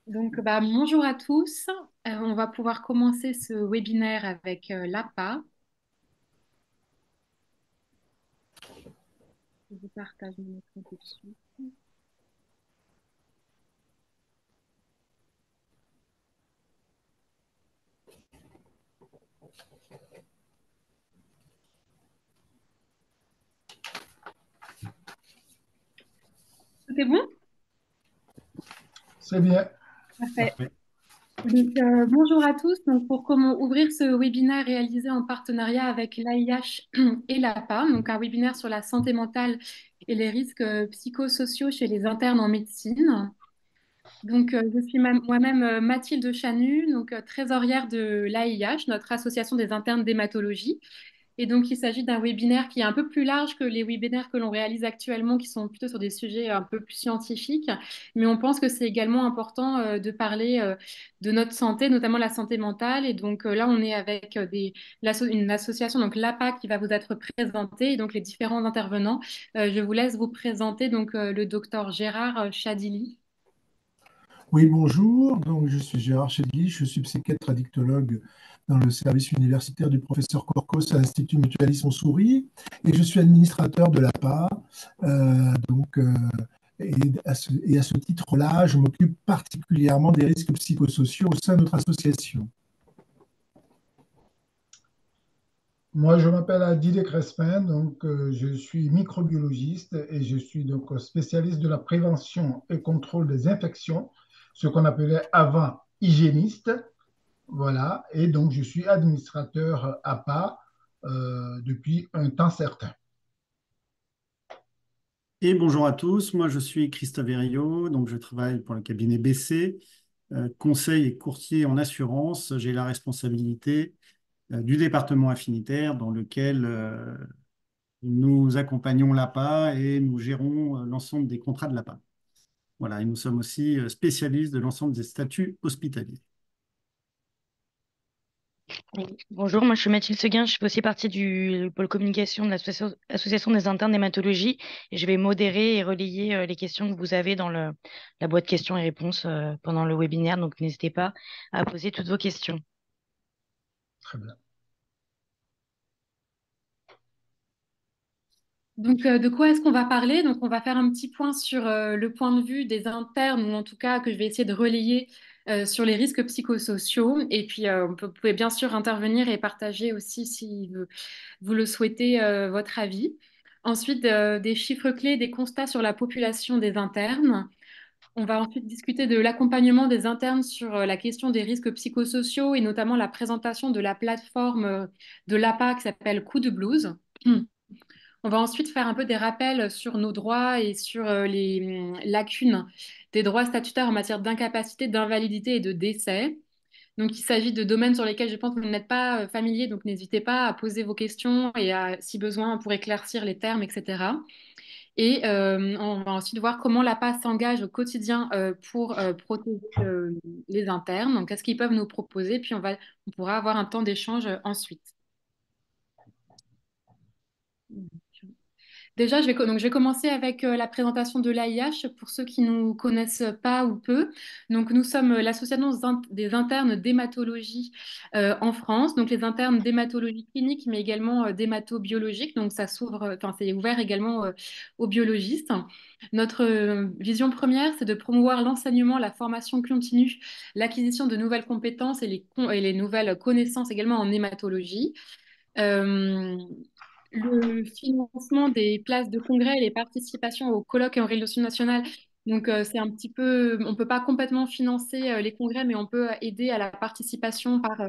Donc, bonjour à tous. On va pouvoir commencer ce webinaire avec l'APA. Je vous partage mon écran tout de suite. Tout est bon? C'est bien. Parfait. Parfait. Donc, bonjour à tous. Donc, pour comment ouvrir ce webinaire réalisé en partenariat avec l'AIH et l'APA, donc un webinaire sur la santé mentale et les risques psychosociaux chez les internes en médecine. Donc, je suis moi-même Mathilde Chanu, donc trésorière de l'AIH, notre association des internes d'hématologie. Et donc, il s'agit d'un webinaire qui est un peu plus large que les webinaires que l'on réalise actuellement, qui sont plutôt sur des sujets un peu plus scientifiques. Mais on pense que c'est également important de parler de notre santé, notamment la santé mentale. Et donc là, on est avec une association, donc l'APA, qui va vous être présentée, et donc les différents intervenants. Je vous laisse vous présenter donc le docteur Gérard Chadili. Oui, bonjour. Donc, je suis Gérard Chedli, je suis psychiatre addictologue dans le service universitaire du professeur Corcos à l'Institut Mutualisme Souris et je suis administrateur de l'APA. Donc, et à ce titre-là, je m'occupe particulièrement des risques psychosociaux au sein de notre association. Moi, je m'appelle Adil Crespin, donc je suis microbiologiste et je suis donc spécialiste de la prévention et contrôle des infections, ce qu'on appelait avant hygiéniste. Voilà, et donc je suis administrateur APA depuis un temps certain. Et bonjour à tous, moi je suis Christophe Herriot, donc je travaille pour le cabinet BC, conseil et courtier en assurance. J'ai la responsabilité du département affinitaire dans lequel nous accompagnons l'APA et nous gérons l'ensemble des contrats de l'APA. Voilà, et nous sommes aussi spécialistes de l'ensemble des statuts hospitaliers. Oui. Bonjour, moi je suis Mathilde Seguin, je fais aussi partie du pôle communication de l'association des internes d'hématologie et je vais modérer et relayer les questions que vous avez dans la boîte questions et réponses pendant le webinaire, donc n'hésitez pas à poser toutes vos questions. Très bien. Donc, de quoi est-ce qu'on va parler? Donc, on va faire un petit point sur le point de vue des internes, ou en tout cas que je vais essayer de relayer sur les risques psychosociaux. Et puis, vous pouvez bien sûr intervenir et partager aussi, si vous le souhaitez, votre avis. Ensuite, des chiffres clés, des constats sur la population des internes. On va ensuite discuter de l'accompagnement des internes sur la question des risques psychosociaux et notamment la présentation de la plateforme de l'APA qui s'appelle Coup de blues. On va ensuite faire un peu des rappels sur nos droits et sur les lacunes des droits statutaires en matière d'incapacité, d'invalidité et de décès. Donc, il s'agit de domaines sur lesquels je pense que vous n'êtes pas familier, donc n'hésitez pas à poser vos questions et si besoin, pour éclaircir les termes, etc. Et on va ensuite voir comment l'APA s'engage au quotidien pour protéger les internes. Donc, qu'est-ce qu'ils peuvent nous proposer? Puis, on pourra avoir un temps d'échange ensuite. Déjà, donc, je vais commencer avec la présentation de l'AIH pour ceux qui ne nous connaissent pas ou peu. Donc, nous sommes l'association des internes d'hématologie en France. Donc, les internes d'hématologie clinique, mais également d'hématobiologique. Donc, ça s'ouvre, enfin, c'est ouvert également aux biologistes. Notre vision première, c'est de promouvoir l'enseignement, la formation continue, l'acquisition de nouvelles compétences et les nouvelles connaissances également en hématologie. Euh, le financement des places de congrès et les participations aux colloques et aux réunions nationales. Donc, c'est un petit peu, on ne peut pas complètement financer les congrès, mais on peut aider à la participation par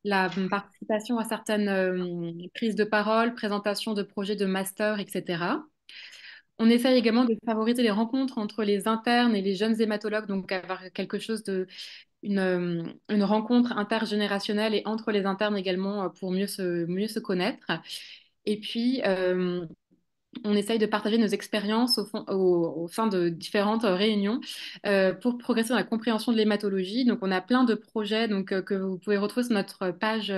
la participation à certaines prises de parole, présentation de projets de master, etc. On essaye également de favoriser les rencontres entre les internes et les jeunes hématologues, donc avoir quelque chose une rencontre intergénérationnelle et entre les internes également pour mieux se connaître. Et puis, on essaye de partager nos expériences au sein de différentes réunions pour progresser dans la compréhension de l'hématologie. Donc, on a plein de projets que vous pouvez retrouver sur notre page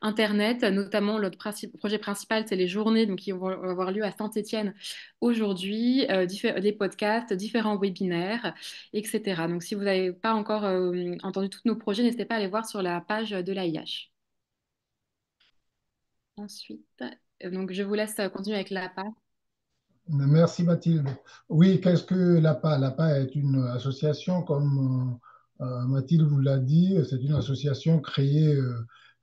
Internet, notamment notre projet principal, c'est les journées qui vont avoir lieu à Saint-Étienne aujourd'hui, des podcasts, différents webinaires, etc. Donc, si vous n'avez pas encore entendu tous nos projets, n'hésitez pas à aller voir sur la page de l'AIH. Ensuite, donc je vous laisse continuer avec la page. Merci Mathilde. Oui, qu'est-ce que l'APA? L'APA est une association, comme Mathilde vous l'a dit, c'est une association créée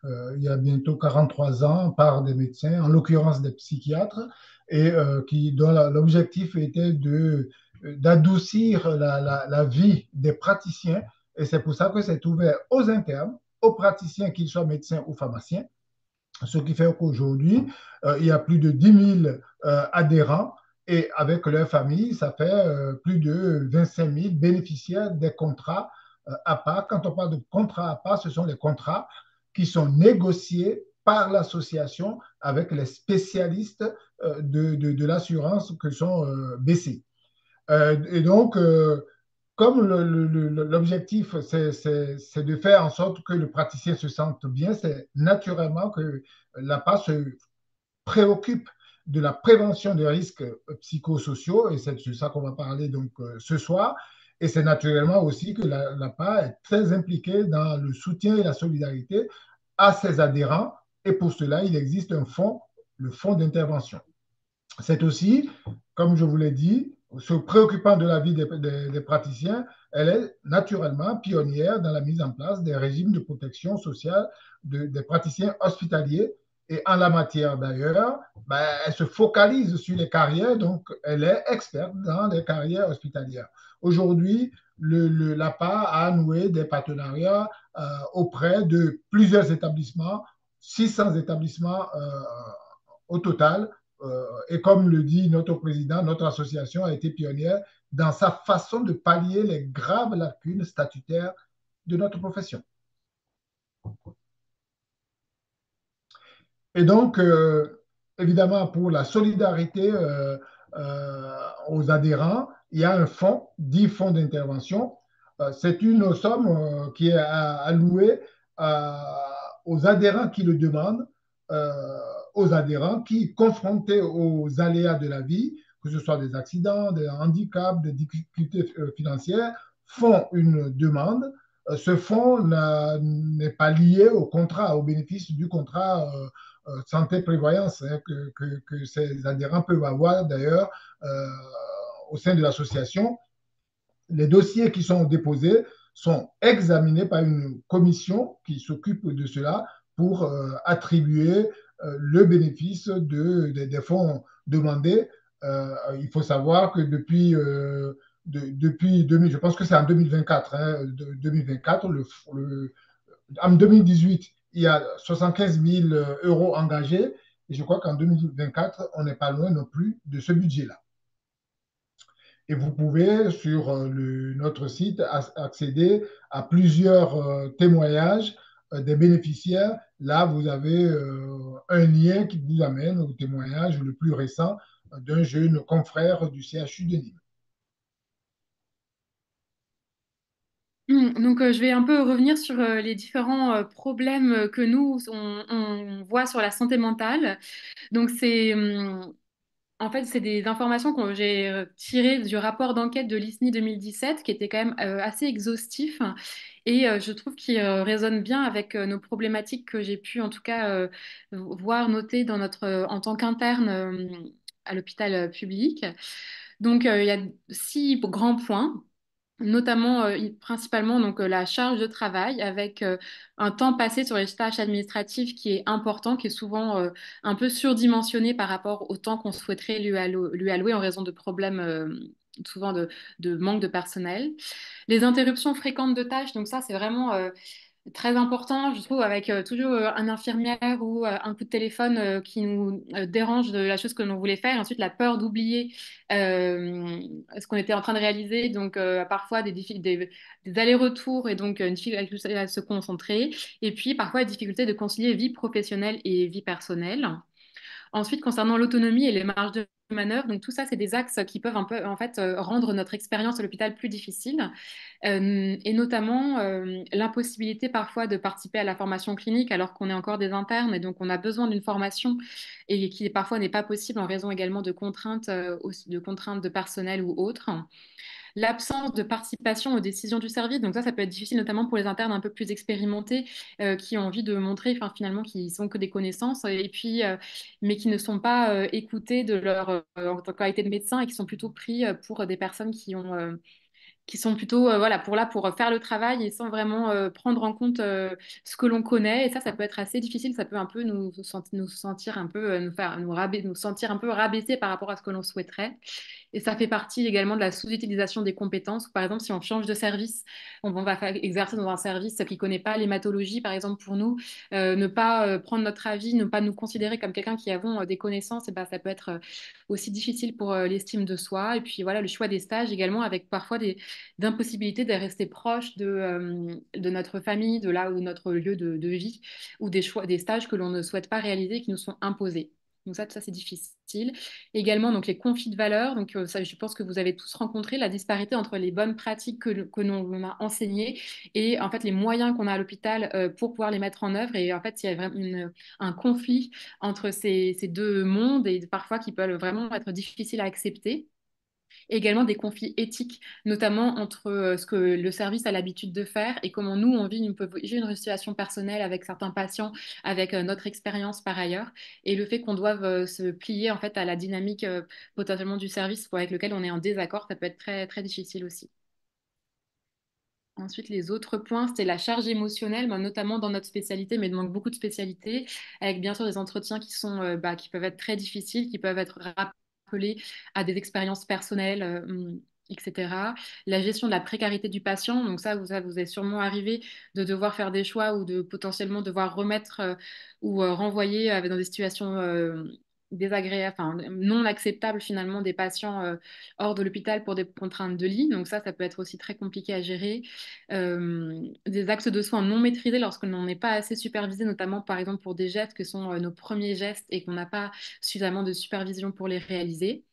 il y a bientôt 43 ans par des médecins, en l'occurrence des psychiatres, et dont l'objectif était d'adoucir la vie des praticiens. Et c'est pour ça que c'est ouvert aux internes, aux praticiens, qu'ils soient médecins ou pharmaciens. Ce qui fait qu'aujourd'hui, il y a plus de 10 000 adhérents et avec leur famille, ça fait plus de 25 000 bénéficiaires des contrats APA. Quand on parle de contrats APA, ce sont les contrats qui sont négociés par l'association avec les spécialistes de l'assurance que sont BC. Et donc, comme l'objectif, c'est de faire en sorte que le praticien se sente bien, c'est naturellement que l'APA se préoccupe de la prévention des risques psychosociaux, et c'est de ça qu'on va parler donc ce soir. Et c'est naturellement aussi que l'APA est très impliquée dans le soutien et la solidarité à ses adhérents, et pour cela, il existe un fonds, le fonds d'intervention. C'est aussi, comme je vous l'ai dit, se préoccupant de la vie des praticiens, elle est naturellement pionnière dans la mise en place des régimes de protection sociale des praticiens hospitaliers. Et en la matière d'ailleurs, elle se focalise sur les carrières, donc elle est experte dans les carrières hospitalières. Aujourd'hui, l'APA a noué des partenariats auprès de plusieurs établissements, 600 établissements au total, et comme le dit notre président, notre association a été pionnière dans sa façon de pallier les graves lacunes statutaires de notre profession. Et donc, évidemment, pour la solidarité aux adhérents, il y a un fonds, dit fonds d'intervention. C'est une somme qui est allouée aux adhérents qui le demandent, aux adhérents qui, confrontés aux aléas de la vie, que ce soit des accidents, des handicaps, des difficultés financières, font une demande. Ce fonds n'est pas lié au contrat, au bénéfice du contrat santé-prévoyance que ces adhérents peuvent avoir d'ailleurs au sein de l'association. Les dossiers qui sont déposés sont examinés par une commission qui s'occupe de cela pour attribuer le bénéfice des fonds demandés. Il faut savoir que depuis 2000, je pense que c'est en 2024, 2024 en 2018, il y a 75 000 euros engagés et je crois qu'en 2024, on n'est pas loin non plus de ce budget-là. Et vous pouvez, sur notre site, accéder à plusieurs témoignages des bénéficiaires. Là, vous avez un lien qui vous amène au témoignage le plus récent d'un jeune confrère du CHU de Nîmes. Donc, je vais un peu revenir sur les différents problèmes que nous, on voit sur la santé mentale. Donc, en fait, c'est des informations que j'ai tirées du rapport d'enquête de l'ISNI 2017, qui était quand même assez exhaustif et je trouve qu'il résonne bien avec nos problématiques que j'ai pu en tout cas voir notées en tant qu'interne à l'hôpital public. Donc, il y a 6 grands points, notamment principalement la charge de travail avec un temps passé sur les tâches administratives qui est important, qui est souvent un peu surdimensionné par rapport au temps qu'on souhaiterait lui allouer en raison de problèmes souvent de manque de personnel. Les interruptions fréquentes de tâches, donc ça c'est vraiment très important, je trouve, avec toujours un infirmière ou un coup de téléphone qui nous dérange de la chose que l'on voulait faire. Ensuite, la peur d'oublier ce qu'on était en train de réaliser. Donc, parfois, des allers-retours et donc une difficulté à se concentrer. Et puis, parfois, la difficulté de concilier vie professionnelle et vie personnelle. Ensuite, concernant l'autonomie et les marges de manœuvre. Donc tout ça, c'est des axes qui peuvent un peu en fait rendre notre expérience à l'hôpital plus difficile. Et notamment l'impossibilité parfois de participer à la formation clinique alors qu'on est encore des internes et donc on a besoin d'une formation et qui parfois n'est pas possible en raison également de contraintes, de contraintes de personnel ou autres. L'absence de participation aux décisions du service, donc ça peut être difficile notamment pour les internes un peu plus expérimentés qui ont envie de montrer finalement qu'ils sont que des connaissances et puis mais qui ne sont pas écoutés de leur en qualité de médecin et qui sont plutôt pris pour des personnes qui sont plutôt voilà, pour là pour faire le travail et sans vraiment prendre en compte ce que l'on connaît. Et ça peut être assez difficile. Ça peut un peu nous sentir un peu, nous sentir un peu rabaissés par rapport à ce que l'on souhaiterait. Et ça fait partie également de la sous-utilisation des compétences. Par exemple, si on change de service, on va exercer dans un service qui ne connaît pas l'hématologie, par exemple, pour nous, ne pas prendre notre avis, ne pas nous considérer comme quelqu'un qui avons des connaissances, et ben, ça peut être aussi difficile pour l'estime de soi. Et puis voilà, le choix des stages également, avec parfois d'impossibilités de rester proche de notre famille, de là où notre lieu de vie, ou des choix, des stages que l'on ne souhaite pas réaliser et qui nous sont imposés. Donc ça c'est difficile. Également, donc les conflits de valeurs. Donc ça, je pense que vous avez tous rencontré la disparité entre les bonnes pratiques que l'on a enseignées et en fait les moyens qu'on a à l'hôpital pour pouvoir les mettre en œuvre. Et en fait, il y a vraiment un conflit entre ces deux mondes et parfois qui peuvent vraiment être difficiles à accepter. Également des conflits éthiques, notamment entre ce que le service a l'habitude de faire et comment nous, on vit une situation personnelle avec certains patients, avec notre expérience par ailleurs, et le fait qu'on doive se plier en fait à la dynamique potentiellement du service avec lequel on est en désaccord, ça peut être très, très difficile aussi. Ensuite, les autres points, c'était la charge émotionnelle, ben, notamment dans notre spécialité, mais dans beaucoup de spécialités, avec bien sûr des entretiens qui sont, qui peuvent être très difficiles, qui peuvent être rappelés à des expériences personnelles, etc. La gestion de la précarité du patient, donc ça vous est sûrement arrivé de devoir faire des choix ou de potentiellement devoir remettre ou renvoyer dans des situations désagréables, enfin non acceptables finalement des patients hors de l'hôpital pour des contraintes de lit. Donc ça peut être aussi très compliqué à gérer. Des axes de soins non maîtrisés lorsque l'on n'est pas assez supervisé, notamment par exemple pour des gestes que sont nos premiers gestes et qu'on n'a pas suffisamment de supervision pour les réaliser.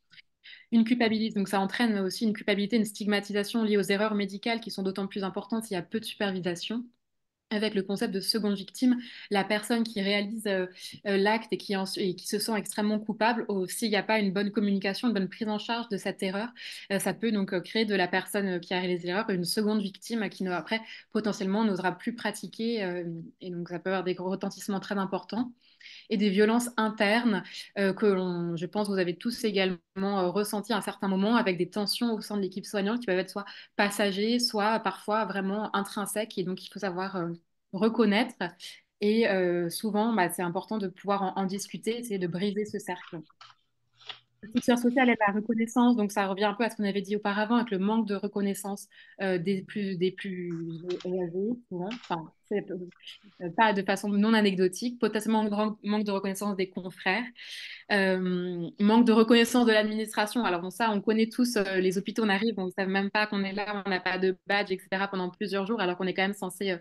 Une culpabilité, donc ça entraîne aussi une culpabilité, une stigmatisation liée aux erreurs médicales qui sont d'autant plus importantes s'il y a peu de supervision. Avec le concept de seconde victime, la personne qui réalise l'acte et qui se sent extrêmement coupable, s'il n'y a pas une bonne communication, une bonne prise en charge de cette erreur, ça peut donc créer de la personne qui a réalisé l'erreur une seconde victime qui après potentiellement n'osera plus pratiquer et donc ça peut avoir des gros retentissements très importants et des violences internes je pense, vous avez tous également ressenti à un certain moment avec des tensions au sein de l'équipe soignante qui peuvent être soit passagers, soit parfois vraiment intrinsèques. Et donc, il faut savoir reconnaître. Et souvent, bah, c'est important de pouvoir en discuter, essayer de briser ce cercle. Le soutien social et la reconnaissance, donc ça revient un peu à ce qu'on avait dit auparavant avec le manque de reconnaissance des plus âgés, souvent. Enfin, pas de façon non anecdotique, potentiellement manque de reconnaissance des confrères, manque de reconnaissance de l'administration. Alors bon, ça, on connaît tous les hôpitaux, on arrive, on ne savent même pas qu'on est là, on n'a pas de badge, etc. pendant plusieurs jours, alors qu'on est quand même censé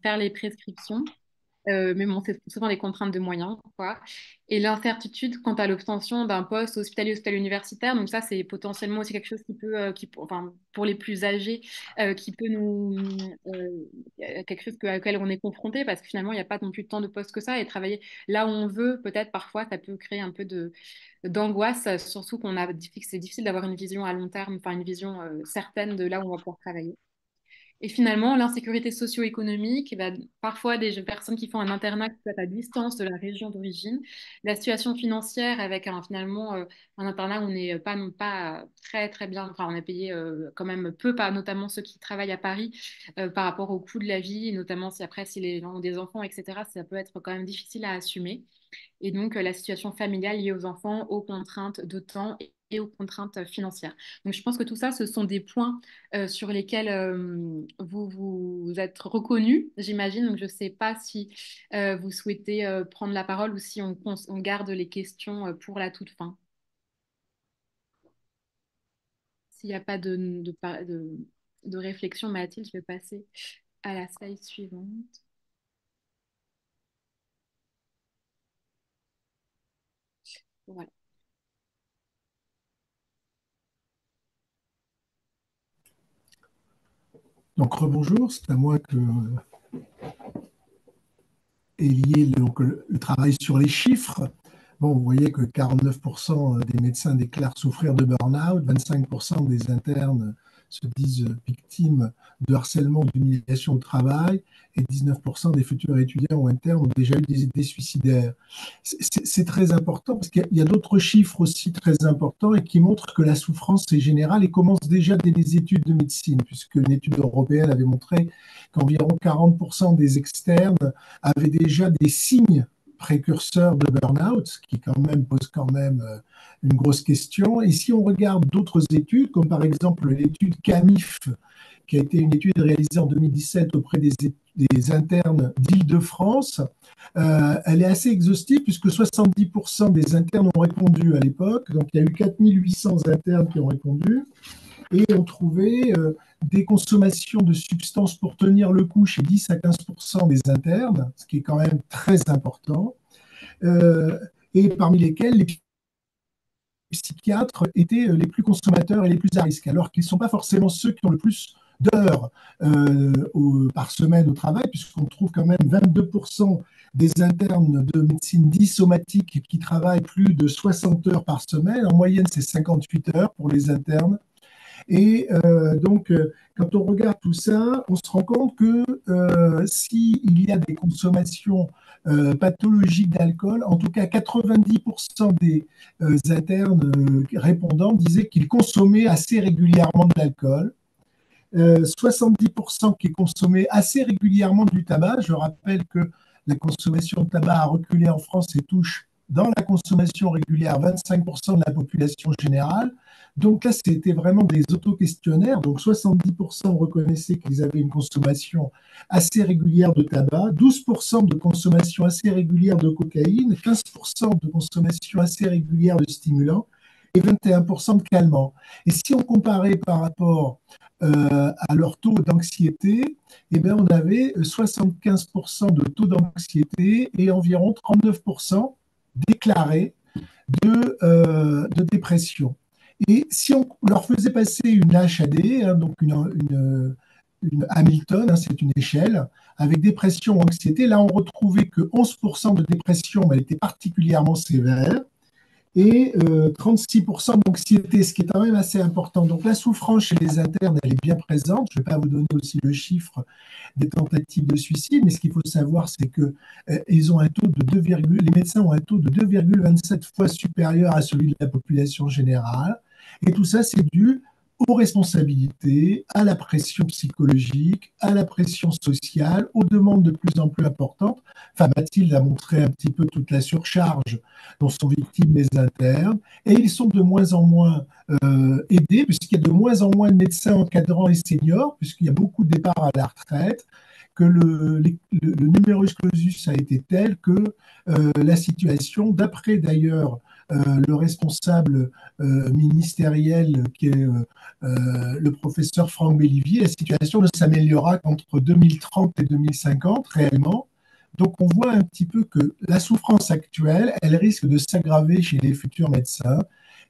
faire les prescriptions. Mais bon, c'est souvent des contraintes de moyens, quoi. Et l'incertitude quant à l'obtention d'un poste hospitalier, hospitalier universitaire. Donc ça, c'est potentiellement aussi quelque chose qui peut, enfin, pour les plus âgés, qui peut quelque chose auquel on est confronté, parce que finalement, il n'y a pas non plus tant de postes que ça. Et travailler là où on veut, peut-être parfois, ça peut créer un peu d'angoisse, surtout c'est difficile d'avoir une vision à long terme, enfin une vision certaine de là où on va pouvoir travailler. Et finalement, l'insécurité socio-économique, eh ben, parfois des personnes qui font un internat qui peut être à distance de la région d'origine, la situation financière avec finalement un internat où on n'est pas, non pas très très bien, enfin on est payé quand même peu, pas, notamment ceux qui travaillent à Paris par rapport au coût de la vie, et notamment si après si les gens ont des enfants, etc., ça peut être quand même difficile à assumer. Et donc la situation familiale liée aux enfants, aux contraintes de temps et aux contraintes financières. Donc je pense que tout ça, ce sont des points sur lesquels vous êtes reconnus, j'imagine. Donc je ne sais pas si vous souhaitez prendre la parole ou si on garde les questions pour la toute fin. S'il n'y a pas de réflexion, Mathilde, je vais passer à la slide suivante. Voilà. Donc, rebonjour, c'est à moi que est lié donc, le travail sur les chiffres. Bon, vous voyez que 49% des médecins déclarent souffrir de burn-out, 25% des internes se disent victimes de harcèlement ou d'humiliation au travail, et 19% des futurs étudiants ou internes ont déjà eu des idées suicidaires. C'est très important parce qu'il y a d'autres chiffres aussi très importants et qui montrent que la souffrance est générale et commence déjà dès les études de médecine, puisque une étude européenne avait montré qu'environ 40% des externes avaient déjà des signes précurseurs de burn-out, ce qui quand même pose quand même une grosse question. Et si on regarde d'autres études, comme par exemple l'étude CAMIF, qui a été une étude réalisée en 2017 auprès des internes d'Île-de-France, elle est assez exhaustive puisque 70% des internes ont répondu à l'époque. Donc il y a eu 4800 internes qui ont répondu et ont trouvé des consommations de substances pour tenir le coup chez 10 à 15% des internes, ce qui est quand même très important, et parmi lesquels les psychiatres étaient les plus consommateurs et les plus à risque, alors qu'ils ne sont pas forcément ceux qui ont le plus d'heures par semaine au travail, puisqu'on trouve quand même 22% des internes de médecine dite somatique qui travaillent plus de 60 heures par semaine. En moyenne, c'est 58 heures pour les internes. Et donc, quand on regarde tout ça, on se rend compte que s'il y a des consommations pathologiques d'alcool, en tout cas 90% des internes répondants disaient qu'ils consommaient assez régulièrement de l'alcool. 70% qui consommaient assez régulièrement du tabac. Je rappelle que la consommation de tabac a reculé en France et touche dans la consommation régulière 25% de la population générale. Donc là, c'était vraiment des auto-questionnaires. Donc 70% reconnaissaient qu'ils avaient une consommation assez régulière de tabac, 12% de consommation assez régulière de cocaïne, 15% de consommation assez régulière de stimulants et 21% de calmants. Et si on comparait par rapport à leur taux d'anxiété, eh bien, on avait 75% de taux d'anxiété et environ 39% déclarés de dépression. Et si on leur faisait passer une HAD, hein, donc une Hamilton, hein, c'est une échelle, avec dépression ou anxiété, là on retrouvait que 11% de dépression elle était particulièrement sévère et 36% d'anxiété, ce qui est quand même assez important. Donc la souffrance chez les internes, elle est bien présente. Je ne vais pas vous donner aussi le chiffre des tentatives de suicide, mais ce qu'il faut savoir, c'est que ils ont un taux de 2, les médecins ont un taux de 2,27 fois supérieur à celui de la population générale. Et tout ça, c'est dû aux responsabilités, à la pression psychologique, à la pression sociale, aux demandes de plus en plus importantes. Enfin, Mathilde a montré un petit peu toute la surcharge dont sont victimes les internes, et ils sont de moins en moins aidés, puisqu'il y a de moins en moins de médecins encadrants et seniors, puisqu'il y a beaucoup de départs à la retraite, que le numerus clausus a été tel que la situation, d'après d'ailleurs le responsable ministériel qui est le professeur Franck Bellivier, la situation ne s'améliorera qu'entre 2030 et 2050 réellement. Donc on voit un petit peu que la souffrance actuelle, elle risque de s'aggraver chez les futurs médecins.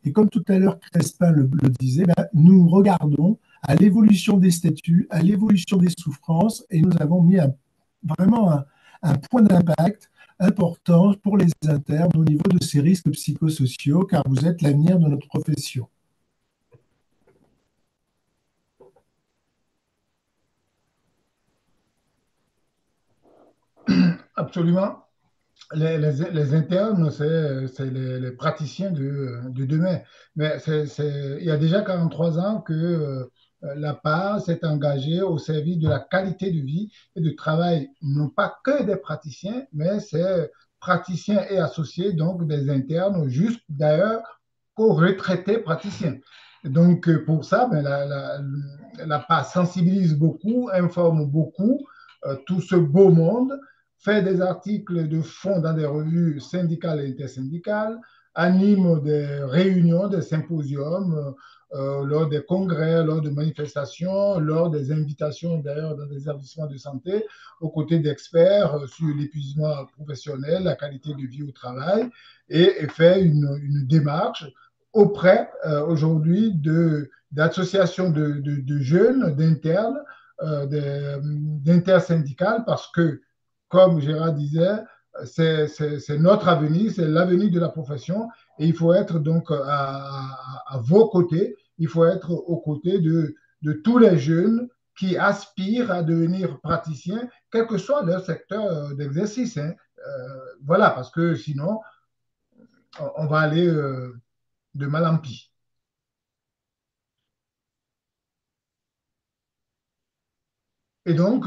Et comme tout à l'heure Crespin le disait, ben, nous regardons à l'évolution des statuts, à l'évolution des souffrances, et nous avons mis vraiment un point d'impact important pour les internes au niveau de ces risques psychosociaux, car vous êtes l'avenir de notre profession. Absolument. Les internes, c'est les praticiens de demain. Mais il y a déjà 43 ans que la part s'est engagée au service de la qualité de vie et de travail, non pas que des praticiens, mais c'est praticiens et associés, donc des internes, juste d'ailleurs qu'aux retraités praticiens. Donc, pour ça, ben, la PAS sensibilise beaucoup, informe beaucoup tout ce beau monde, fait des articles de fond dans des revues syndicales et intersyndicales, anime des réunions, des symposiums, lors des congrès, lors de manifestations, lors des invitations d'ailleurs dans des établissements de santé, aux côtés d'experts sur l'épuisement professionnel, la qualité de vie au travail, et fait une démarche auprès aujourd'hui d'associations de jeunes, d'internes, d'intersyndicales parce que, comme Gérard disait, c'est notre avenir, c'est l'avenir de la profession et il faut être donc à vos côtés, il faut être aux côtés de tous les jeunes qui aspirent à devenir praticiens, quel que soit leur secteur d'exercice. Hein. Voilà, parce que sinon, on va aller de mal en pis. Et donc,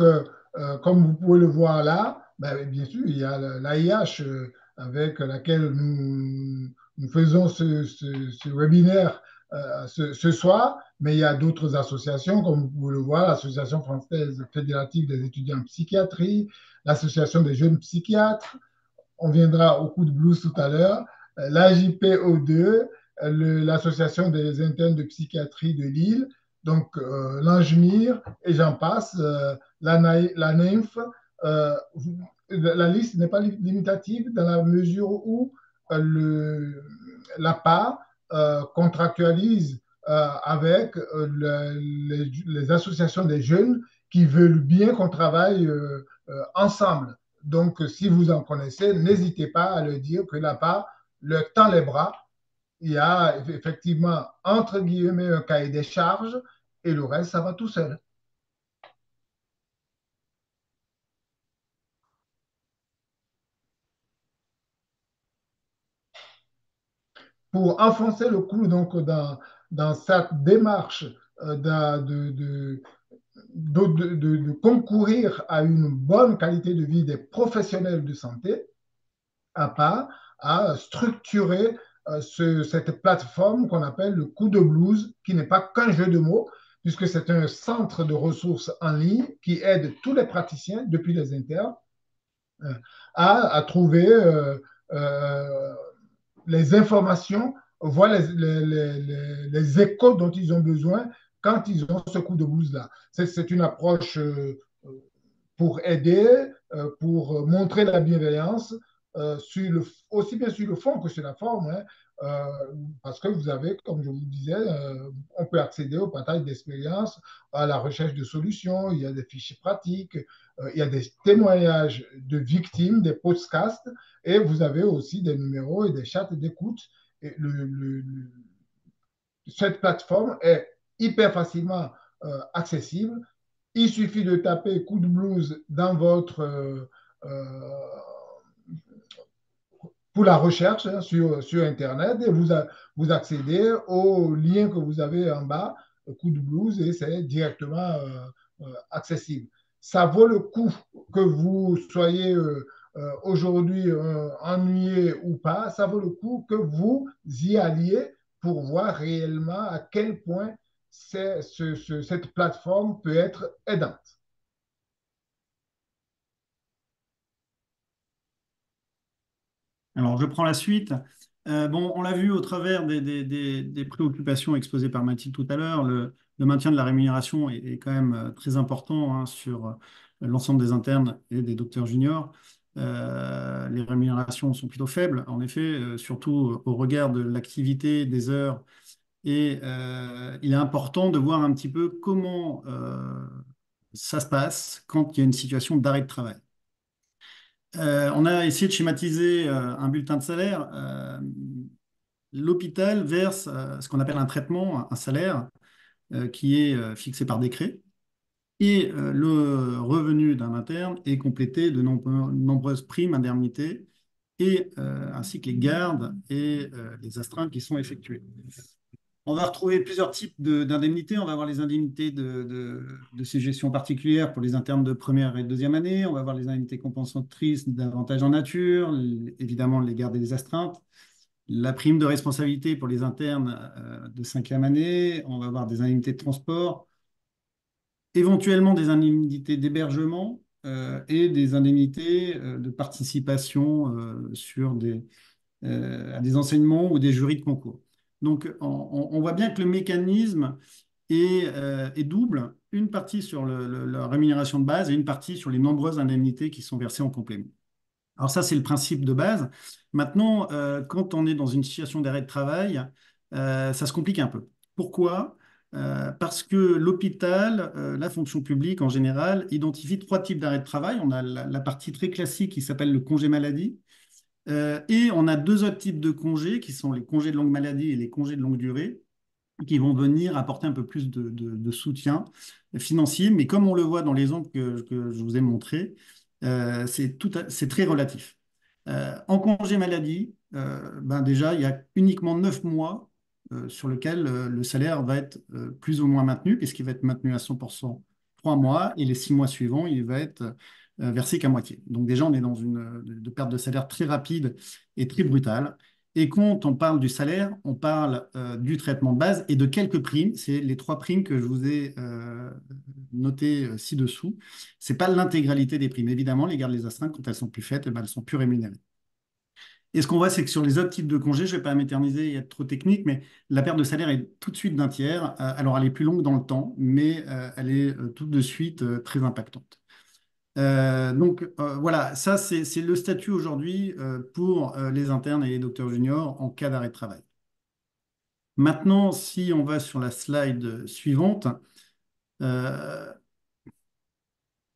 comme vous pouvez le voir là, ben, bien sûr, il y a l'AIH avec laquelle nous faisons ce webinaire ce soir, mais il y a d'autres associations, comme vous pouvez le voir, l'Association française fédérative des étudiants en psychiatrie, l'Association des jeunes psychiatres, on viendra au coup de blues tout à l'heure, l'AJPO2, l'Association des internes de psychiatrie de Lille, donc l'Angemire, et j'en passe, la NYMPH. La liste n'est pas limitative dans la mesure où l'APA contractualise avec les associations des jeunes qui veulent bien qu'on travaille ensemble. Donc, si vous en connaissez, n'hésitez pas à le dire que là-bas, le tend les bras. Il y a effectivement, entre guillemets, un cahier des charges et le reste, ça va tout seul. Pour enfoncer le clou donc, dans cette démarche de concourir à une bonne qualité de vie des professionnels de santé, APA a structuré cette plateforme qu'on appelle le coup de blues, qui n'est pas qu'un jeu de mots, puisque c'est un centre de ressources en ligne qui aide tous les praticiens, depuis les internes, à trouver les informations, voir les échos dont ils ont besoin quand ils ont ce coup de blues-là. C'est une approche pour aider, pour montrer la bienveillance, aussi bien sur le fond que sur la forme, hein, parce que vous avez, comme je vous disais, on peut accéder au partage d'expériences, à la recherche de solutions, il y a des fichiers pratiques, il y a des témoignages de victimes, des podcasts, et vous avez aussi des numéros et des chats d'écoute. Et cette plateforme est hyper facilement accessible. Il suffit de taper coup de blues dans votre pour la recherche hein, sur Internet et vous accédez au lien que vous avez en bas, coup de blues, et c'est directement accessible. Ça vaut le coup que vous soyez aujourd'hui ennuyé ou pas, ça vaut le coup que vous y alliez pour voir réellement à quel point cette plateforme peut être aidante. Alors, je prends la suite. Bon, on l'a vu au travers des préoccupations exposées par Mathilde tout à l'heure, le maintien de la rémunération est quand même très important hein, sur l'ensemble des internes et des docteurs juniors. Les rémunérations sont plutôt faibles, en effet, surtout au regard de l'activité, des heures. Et il est important de voir un petit peu comment ça se passe quand il y a une situation d'arrêt de travail. On a essayé de schématiser un bulletin de salaire. L'hôpital verse ce qu'on appelle un traitement, un salaire, qui est fixé par décret. Et le revenu d'un interne est complété de nombreuses primes, indemnités, et, ainsi que les gardes et les astreintes qui sont effectuées. On va retrouver plusieurs types d'indemnités. On va avoir les indemnités de suggestion particulière pour les internes de première et de deuxième année. On va avoir les indemnités compensatrices d'avantages en nature, évidemment les gardes et les astreintes. La prime de responsabilité pour les internes de cinquième année. On va avoir des indemnités de transport, éventuellement des indemnités d'hébergement et des indemnités de participation à des enseignements ou des jurys de concours. Donc, on voit bien que le mécanisme est double, une partie sur la rémunération de base et une partie sur les nombreuses indemnités qui sont versées en complément. Alors ça, c'est le principe de base. Maintenant, quand on est dans une situation d'arrêt de travail, ça se complique un peu. Pourquoi? parce que l'hôpital, la fonction publique en général, identifie trois types d'arrêt de travail. On a la partie très classique qui s'appelle le congé maladie. Et on a deux autres types de congés qui sont les congés de longue maladie et les congés de longue durée qui vont venir apporter un peu plus de soutien financier. Mais comme on le voit dans l'exemple que je vous ai montré, c'est très relatif. En congé maladie, ben déjà, il y a uniquement 9 mois sur lequel le salaire va être plus ou moins maintenu, puisqu'il va être maintenu à 100% 3 mois, et les 6 mois suivants, il va être versé qu'à moitié. Donc déjà, on est dans une perte de salaire très rapide et très brutale. Et quand on parle du salaire, on parle du traitement de base et de quelques primes. C'est les trois primes que je vous ai notées ci-dessous. Ce n'est pas l'intégralité des primes. Évidemment, les gardes les astreintes, quand elles sont plus faites, eh ben, elles sont plus rémunérées. Et ce qu'on voit, c'est que sur les autres types de congés, je ne vais pas m'éterniser et être trop technique, mais la perte de salaire est tout de suite d'un tiers. Alors, elle est plus longue dans le temps, mais elle est tout de suite très impactante. Voilà, ça c'est le statut aujourd'hui pour les internes et les docteurs juniors en cas d'arrêt de travail. Maintenant, si on va sur la slide suivante, euh,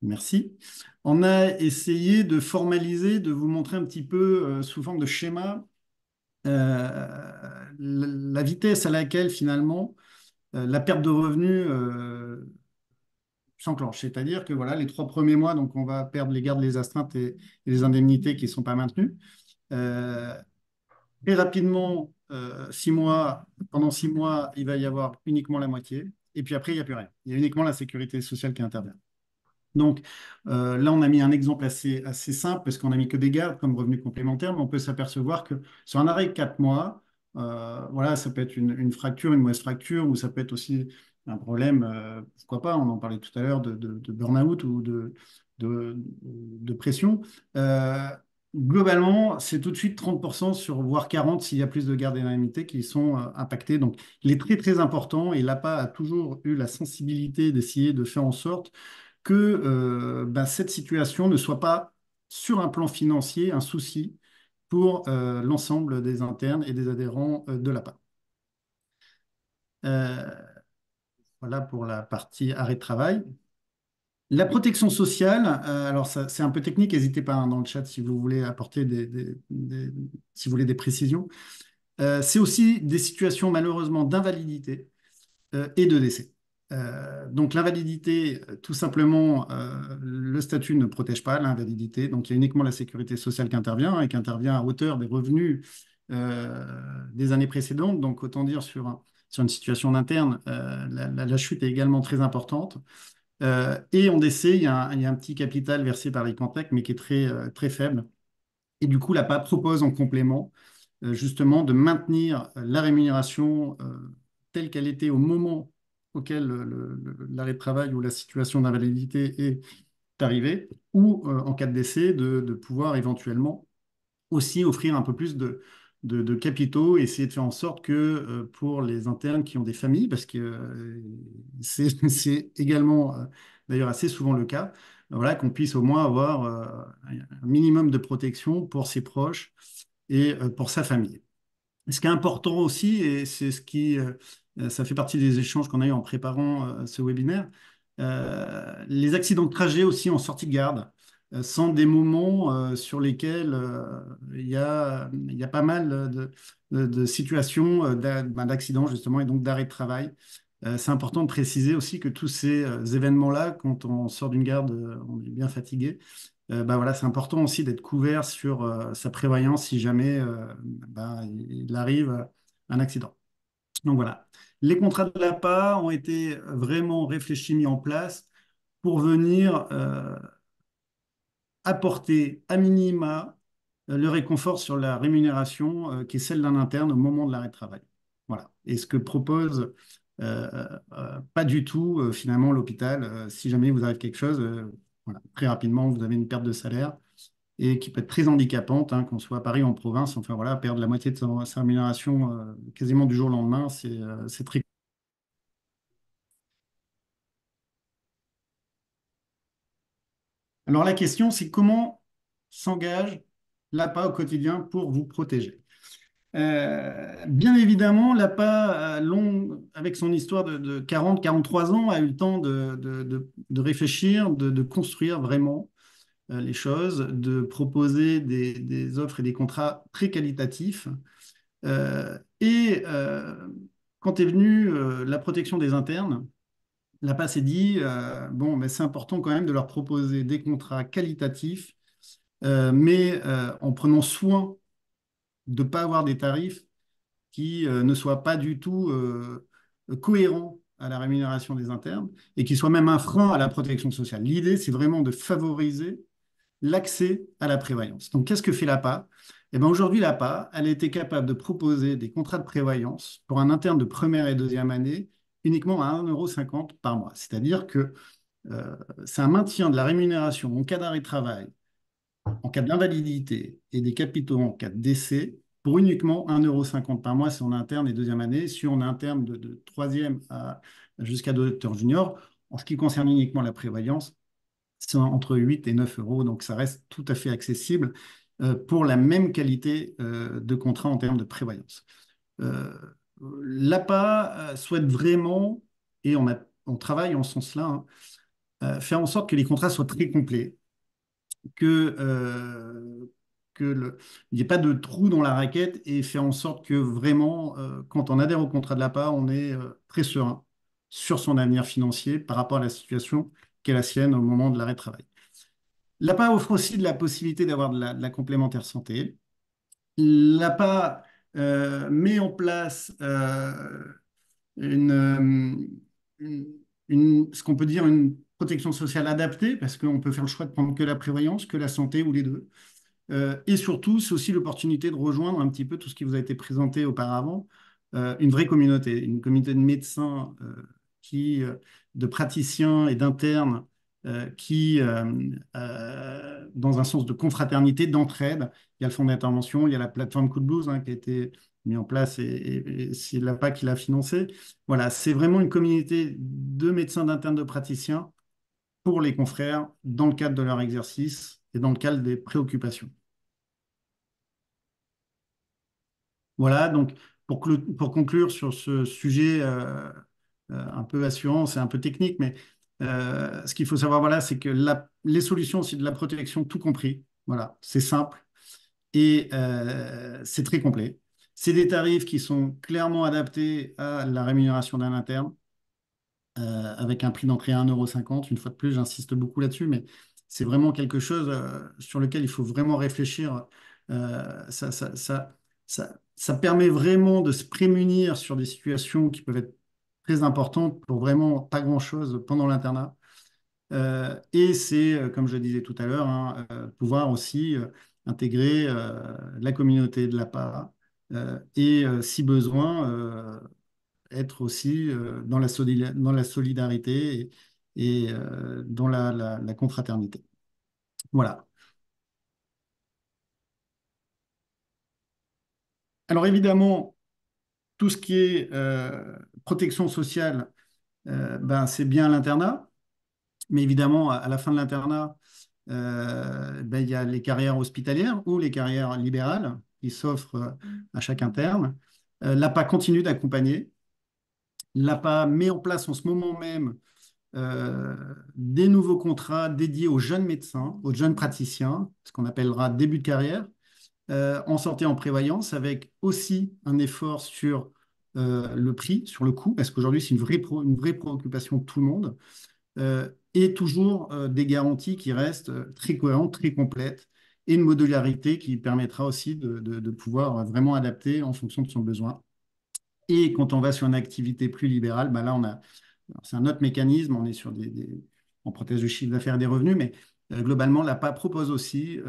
merci. On a essayé de formaliser, de vous montrer un petit peu sous forme de schéma la vitesse à laquelle finalement la perte de revenus s'enclenche. C'est-à-dire que voilà, les 3 premiers mois, donc on va perdre les gardes, les astreintes et les indemnités qui ne sont pas maintenues. Euh, Très rapidement, 6 mois, pendant 6 mois, il va y avoir uniquement la moitié. Et puis après, il n'y a plus rien. Il y a uniquement la sécurité sociale qui intervient. Donc là, on a mis un exemple assez simple parce qu'on a mis que des gardes comme revenus complémentaires, mais on peut s'apercevoir que sur un arrêt de 4 mois, voilà, ça peut être une fracture, une mauvaise fracture, ou ça peut être aussi un problème, pourquoi pas, on en parlait tout à l'heure, de burn-out ou de pression. Euh, Globalement, c'est tout de suite 30% sur voire 40 s'il y a plus de gardes et d'indemnités qui sont impactés. Donc, il est très très important et l'APA a toujours eu la sensibilité d'essayer de faire en sorte que ben, cette situation ne soit pas, sur un plan financier, un souci pour l'ensemble des internes et des adhérents de l'APA. Voilà pour la partie arrêt de travail. La protection sociale, alors c'est un peu technique, n'hésitez pas hein, dans le chat si vous voulez apporter si vous voulez des précisions. C'est aussi des situations malheureusement d'invalidité et de décès. Donc l'invalidité, tout simplement, le statut ne protège pas l'invalidité. Donc il y a uniquement la sécurité sociale qui intervient et qui intervient à hauteur des revenus des années précédentes. Donc autant dire sur une situation interne, la chute est également très importante. Et en décès, il y a un petit capital versé par l'ICANTEC, mais qui est très faible. Et du coup, l'APA propose en complément justement de maintenir la rémunération telle qu'elle était au moment auquel l'arrêt de travail ou la situation d'invalidité est arrivée, ou en cas de décès, de pouvoir éventuellement aussi offrir un peu plus de capitaux, essayer de faire en sorte que pour les internes qui ont des familles, parce que c'est également d'ailleurs assez souvent le cas, voilà, qu'on puisse au moins avoir un minimum de protection pour ses proches et pour sa famille. Ce qui est important aussi, et c'est ça fait partie des échanges qu'on a eu en préparant ce webinaire, les accidents de trajet aussi en sortie de garde sont des moments sur lesquels il y a pas mal de situations ben, d'accidents justement et donc d'arrêt de travail. C'est important de préciser aussi que tous ces événements-là, quand on sort d'une garde, on est bien fatigué. Bah voilà, c'est important aussi d'être couvert sur sa prévoyance si jamais bah, il arrive un accident. Donc voilà, les contrats de l'APA ont été vraiment réfléchis, mis en place pour venir apporter à minima le réconfort sur la rémunération qui est celle d'un interne au moment de l'arrêt de travail. Voilà. Et ce que propose pas du tout finalement l'hôpital, si jamais vous arrive quelque chose, voilà, très rapidement vous avez une perte de salaire et qui peut être très handicapante, hein, qu'on soit à Paris ou en province. Enfin voilà, perdre la moitié de sa rémunération quasiment du jour au lendemain, c'est très. Alors la question, c'est comment s'engage l'APA au quotidien pour vous protéger? Bien évidemment, l'APA, avec son histoire de 40-43 ans, a eu le temps de réfléchir, de construire vraiment les choses, de proposer des offres et des contrats très qualitatifs. Quand est venue la protection des internes, l'APA s'est dit, bon, mais c'est important quand même de leur proposer des contrats qualitatifs, mais en prenant soin de ne pas avoir des tarifs qui ne soient pas du tout cohérents à la rémunération des internes et qui soient même un frein à la protection sociale. L'idée, c'est vraiment de favoriser l'accès à la prévoyance. Donc, qu'est-ce que fait l'APA? Eh bien, aujourd'hui, l'APA, elle a été capable de proposer des contrats de prévoyance pour un interne de première et deuxième année uniquement à 1,50 € par mois. C'est-à-dire que c'est un maintien de la rémunération en cas d'arrêt de travail, en cas d'invalidité et des capitaux en cas de décès pour uniquement 1,50 € par mois si on est interne et deuxième année. Si on est interne de troisième jusqu'à docteur junior, en ce qui concerne uniquement la prévoyance, c'est entre 8 et 9 euros. Donc, ça reste tout à fait accessible pour la même qualité de contrat en termes de prévoyance. Euh, L'APA souhaite vraiment, et on travaille en ce sens-là, hein, faire en sorte que les contrats soient très complets, que, il n'y ait pas de trou dans la raquette et faire en sorte que vraiment, quand on adhère au contrat de l'APA, on est très serein sur son avenir financier par rapport à la situation qu'est la sienne au moment de l'arrêt de travail. L'APA offre aussi de la possibilité d'avoir de la complémentaire santé. L'APA met en place une, euh, ce qu'on peut dire une protection sociale adaptée, parce qu'on peut faire le choix de prendre que la prévoyance, que la santé ou les deux. Et surtout, c'est aussi l'opportunité de rejoindre un petit peu tout ce qui vous a été présenté auparavant, une communauté de médecins, de praticiens et d'internes dans un sens de confraternité, d'entraide. Il y a le fonds d'intervention, il y a la plateforme Coup de Blues qui a été mis en place et c'est l'APA qui l'a financé. Voilà, c'est vraiment une communauté de médecins, d'internes, de praticiens pour les confrères dans le cadre de leur exercice et dans le cadre des préoccupations. Voilà, donc pour conclure sur ce sujet un peu assurance et un peu technique, mais ce qu'il faut savoir, voilà, c'est que les solutions, c'est de la protection tout compris. Voilà, c'est simple et c'est très complet. C'est des tarifs qui sont clairement adaptés à la rémunération d'un interne avec un prix d'entrée à 1,50 €. Une fois de plus, j'insiste beaucoup là-dessus, mais c'est vraiment quelque chose sur lequel il faut vraiment réfléchir. Ça permet vraiment de se prémunir sur des situations qui peuvent être très importantes pour vraiment pas grand-chose pendant l'internat. Et c'est, comme je le disais tout à l'heure, hein, pouvoir aussi intégrer la communauté de l'APA et, si besoin, être aussi dans la solidarité et dans la confraternité. Voilà. Alors évidemment, tout ce qui est protection sociale, ben, c'est bien à l'internat, mais évidemment, à la fin de l'internat, ben, il y a les carrières hospitalières ou les carrières libérales qui s'offrent à chaque interne. L'APA continue d'accompagner. L'APA met en place en ce moment même des nouveaux contrats dédiés aux jeunes médecins, aux jeunes praticiens, ce qu'on appellera début de carrière, en santé en prévoyance, avec aussi un effort sur le prix, sur le coût, parce qu'aujourd'hui, c'est une vraie préoccupation de tout le monde, et toujours des garanties qui restent très cohérentes, très complètes, et une modularité qui permettra aussi de pouvoir vraiment adapter en fonction de son besoin. Et quand on va sur une activité plus libérale, ben là, c'est un autre mécanisme, on est sur en prothèse de chiffre d'affaires et des revenus, mais globalement, l'APA propose aussi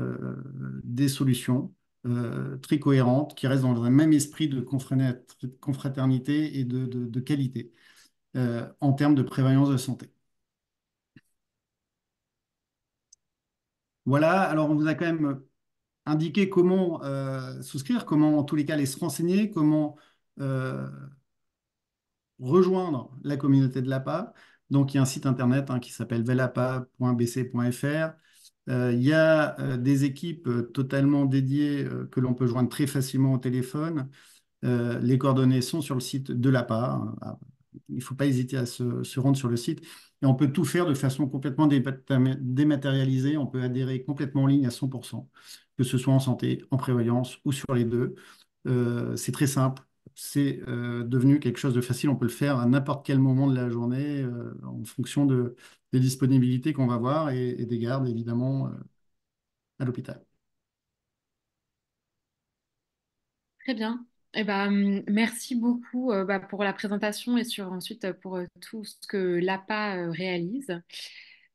des solutions très cohérentes qui restent dans le même esprit de confraternité et de qualité en termes de prévoyance de santé. Voilà, alors on vous a quand même indiqué comment souscrire, comment en tous les cas aller se renseigner, comment euh, rejoindre la communauté de l'APA. Donc, il y a un site internet qui s'appelle velapa.bc.fr. Il y a des équipes totalement dédiées que l'on peut joindre très facilement au téléphone. Les coordonnées sont sur le site de l'APA. Il ne faut pas hésiter à se rendre sur le site. Et on peut tout faire de façon complètement dématérialisée. On peut adhérer complètement en ligne à 100%, que ce soit en santé, en prévoyance ou sur les deux. C'est très simple. C'est devenu quelque chose de facile. On peut le faire à n'importe quel moment de la journée en fonction des disponibilités qu'on va voir et des gardes, évidemment, à l'hôpital. Très bien. Eh ben, merci beaucoup pour la présentation et ensuite pour tout ce que l'APA réalise.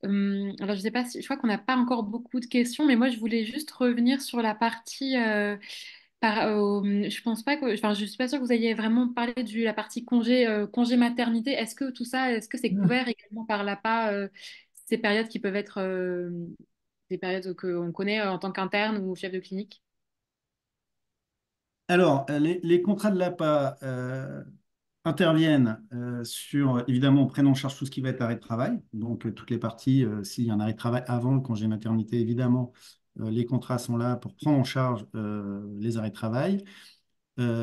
Alors, je sais pas si, je crois qu'on n'a pas encore beaucoup de questions, mais moi, je voulais juste revenir sur la partie. Je pense pas que, enfin, je suis pas sûre que vous ayez vraiment parlé de la partie congé maternité. Est-ce que tout ça, est-ce que c'est couvert également par l'APA, ces périodes qui peuvent être des périodes qu'on connaît en tant qu'interne ou chef de clinique? Alors, les contrats de l'APA interviennent sur, évidemment, on prenne en charge tout ce qui va être arrêt de travail. Donc, toutes les parties, s'il y a un arrêt de travail avant le congé maternité, évidemment, les contrats sont là pour prendre en charge les arrêts de travail.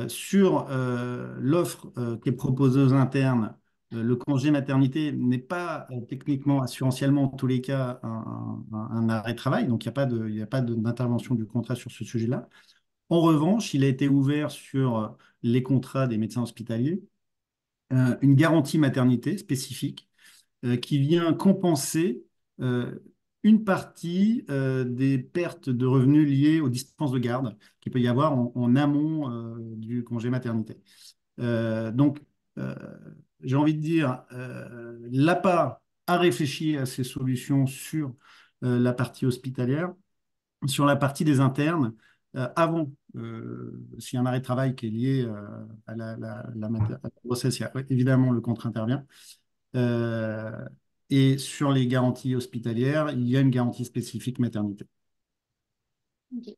Sur l'offre qui est proposée aux internes, le congé maternité n'est pas techniquement, assurantiellement, en tous les cas, un arrêt de travail. Donc, il n'y a pas d'intervention du contrat sur ce sujet-là. En revanche, il a été ouvert sur les contrats des médecins hospitaliers une garantie maternité spécifique qui vient compenser euh, une partie des pertes de revenus liées aux dispenses de garde qu'il peut y avoir en amont du congé maternité. Donc, euh, j'ai envie de dire, l'APA a réfléchi à ces solutions sur la partie hospitalière. Sur la partie des internes, avant, s'il y a un arrêt de travail qui est lié à la grossesse, évidemment, le contrat intervient. Euh, et sur les garanties hospitalières, il y a une garantie spécifique maternité. Ok.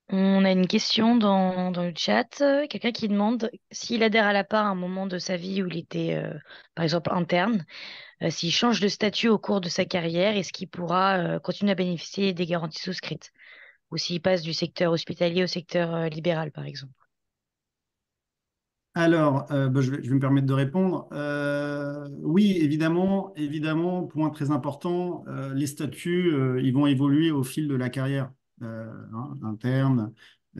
On a une question dans le chat. Quelqu'un qui demande s'il adhère à l'APA à un moment de sa vie où il était, par exemple, interne, s'il change de statut au cours de sa carrière, est-ce qu'il pourra continuer à bénéficier des garanties souscrites? Ou s'il passe du secteur hospitalier au secteur libéral, par exemple? Alors, je vais me permettre de répondre. Oui, évidemment, évidemment, point très important, les statuts, ils vont évoluer au fil de la carrière interne.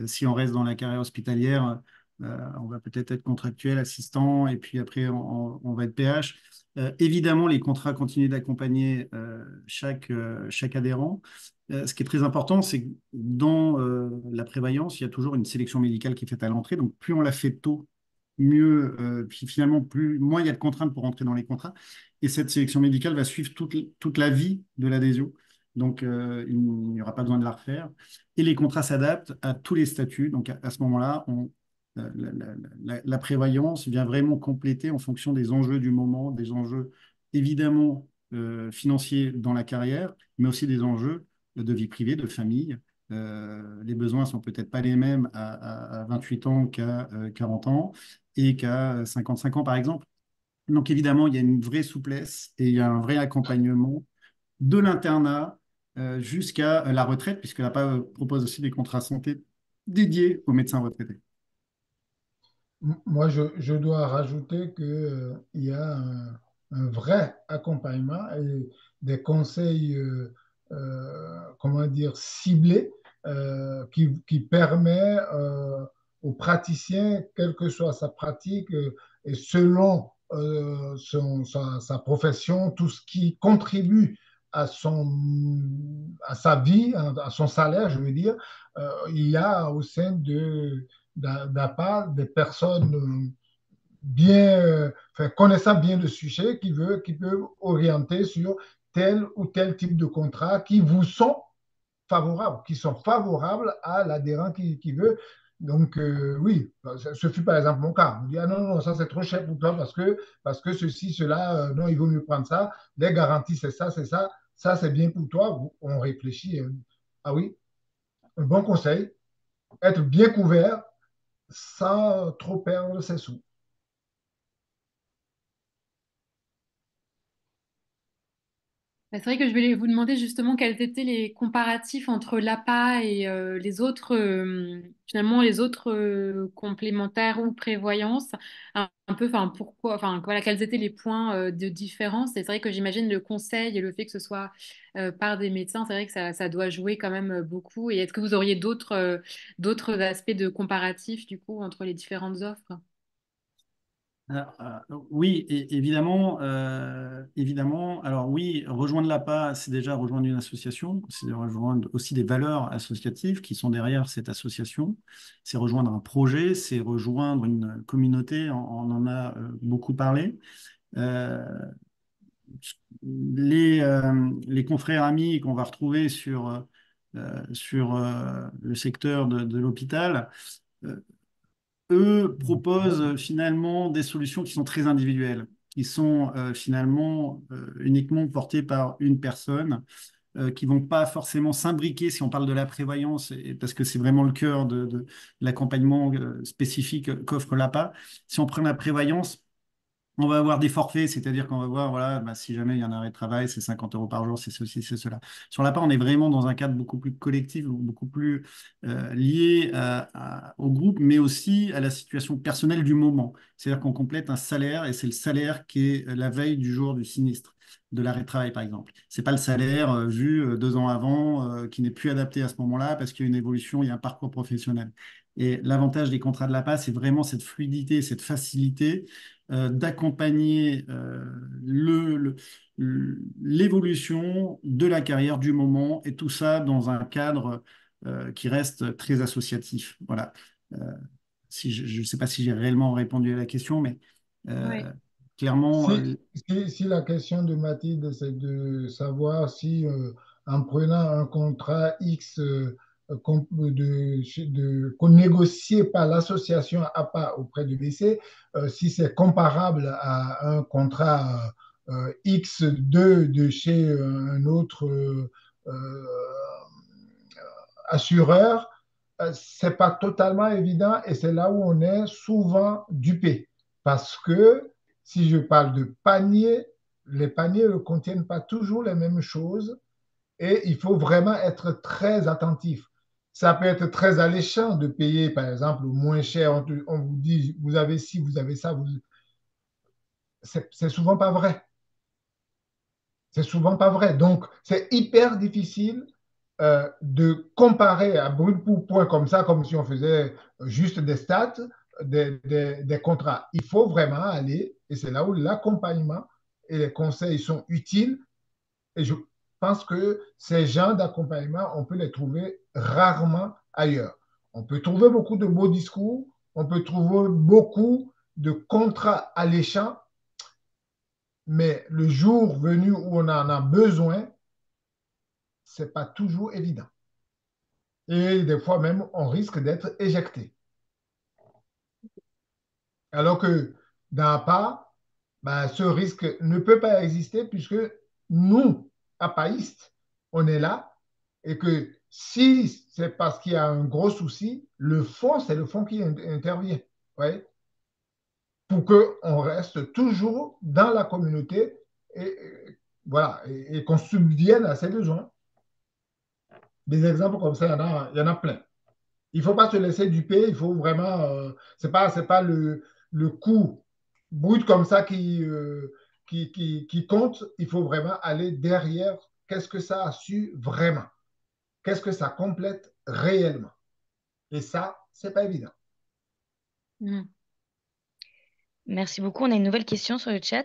Si on reste dans la carrière hospitalière, on va peut-être être contractuel, assistant, et puis après, on va être PH. Évidemment, les contrats continuent d'accompagner chaque adhérent. Ce qui est très important, c'est que dans la prévoyance, il y a toujours une sélection médicale qui est faite à l'entrée. Donc, plus on la fait tôt, mieux, puis finalement, moins il y a de contraintes pour entrer dans les contrats. Et cette sélection médicale va suivre toute la vie de l'adhésion. Donc, il n'y aura pas besoin de la refaire. Et les contrats s'adaptent à tous les statuts. Donc, à ce moment-là, la prévoyance vient vraiment compléter en fonction des enjeux du moment, des enjeux évidemment financiers dans la carrière, mais aussi des enjeux de vie privée, de famille. Les besoins sont peut-être pas les mêmes à 28 ans qu'à 40 ans et qu'à 55 ans, par exemple. Donc, évidemment, il y a une vraie souplesse et il y a un vrai accompagnement de l'internat jusqu'à la retraite, puisque l'APA propose aussi des contrats santé dédiés aux médecins retraités. Moi, je dois rajouter qu'il y a un vrai accompagnement et des conseils, comment dire, ciblés qui permet aux praticiens, quelle que soit sa pratique et selon sa profession, tout ce qui contribue à sa vie, à son salaire, je veux dire, il y a au sein d'APA des personnes bien, enfin, connaissant bien le sujet qui peuvent orienter sur tel ou tel type de contrat qui vous sont favorables, qui sont favorables à l'adhérent qui veut. Donc, oui, ce fut par exemple mon cas. On me dit, ah non, non, ça c'est trop cher pour toi parce que ceci, cela, non, il vaut mieux prendre ça. Les garanties, c'est ça c'est bien pour toi. On réfléchit. Ah oui, un bon conseil, être bien couvert sans trop perdre ses sous. Bah, c'est vrai que je vais vous demander justement quels étaient les comparatifs entre l'APA et les autres, finalement, les autres complémentaires ou prévoyance. Un peu, enfin, pourquoi, enfin, voilà, quels étaient les points de différence. Et c'est vrai que j'imagine le conseil et le fait que ce soit par des médecins, c'est vrai que ça doit jouer quand même beaucoup. Et est-ce que vous auriez d'autres aspects de comparatifs, du coup, entre les différentes offres? Oui, évidemment, évidemment. Alors oui, rejoindre l'APA, c'est déjà rejoindre une association, c'est rejoindre aussi des valeurs associatives qui sont derrière cette association. C'est rejoindre un projet, c'est rejoindre une communauté. On en a beaucoup parlé. Euh, les confrères amis qu'on va retrouver sur le secteur de l'hôpital. euh, Eux proposent finalement des solutions qui sont très individuelles, qui sont finalement uniquement portées par une personne, qui vont pas forcément s'imbriquer si on parle de la prévoyance, parce que c'est vraiment le cœur de l'accompagnement spécifique qu'offre l'APA. Si on prend la prévoyance, on va avoir des forfaits, c'est-à-dire qu'on va voir, voilà, bah, si jamais il y a un arrêt de travail, c'est 50 euros par jour, c'est ceci, c'est cela. Sur la part, on est vraiment dans un cadre beaucoup plus collectif, beaucoup plus lié au groupe, mais aussi à la situation personnelle du moment. C'est-à-dire qu'on complète un salaire et c'est le salaire qui est la veille du jour du sinistre, de l'arrêt de travail, par exemple. C'est pas le salaire vu 2 ans avant, qui n'est plus adapté à ce moment-là parce qu'il y a une évolution, il y a un parcours professionnel. Et l'avantage des contrats de la PAS, c'est vraiment cette fluidité, cette facilité d'accompagner l'évolution de la carrière du moment et tout ça dans un cadre qui reste très associatif. Voilà. Euh, si je ne sais pas si j'ai réellement répondu à la question, mais Oui. clairement, Si la question de Mathilde, c'est de savoir si en prenant un contrat X qu'on négocié par l'association APA auprès de BC, si c'est comparable à un contrat X2 de chez un autre euh, assureur, c'est pas totalement évident et c'est là où on est souvent dupé. Parce que si je parle de panier, les paniers ne contiennent pas toujours les mêmes choses et il faut vraiment être très attentif. Ça peut être très alléchant de payer, par exemple, moins cher. On vous dit, vous avez ci, vous avez ça. C'est souvent pas vrai. C'est souvent pas vrai. Donc, c'est hyper difficile de comparer à brut pour point comme ça, comme si on faisait juste des stats, des contrats. Il faut vraiment aller, et c'est là où l'accompagnement et les conseils sont utiles. Et je pense que ces gens d'accompagnement, on peut les trouver rarement ailleurs. On peut trouver beaucoup de beaux discours, on peut trouver beaucoup de contrats alléchants, mais le jour venu où on en a besoin, ce n'est pas toujours évident. Et des fois même, on risque d'être éjecté. Alors que dans APA, ben, ce risque ne peut pas exister puisque nous, APAistes, on est là et que si c'est parce qu'il y a un gros souci, le fonds, c'est le fonds qui intervient. Ouais, pour qu'on reste toujours dans la communauté et voilà, et qu'on subvienne à ses besoins. Des exemples comme ça, il y en a plein. Il ne faut pas se laisser duper, il faut vraiment, c'est pas le coût brut comme ça qui compte, il faut vraiment aller derrière qu'est-ce que ça a su vraiment, qu'est-ce que ça complète réellement. Et ça, c'est pas évident. Mhm. Merci beaucoup. On a une nouvelle question sur le chat.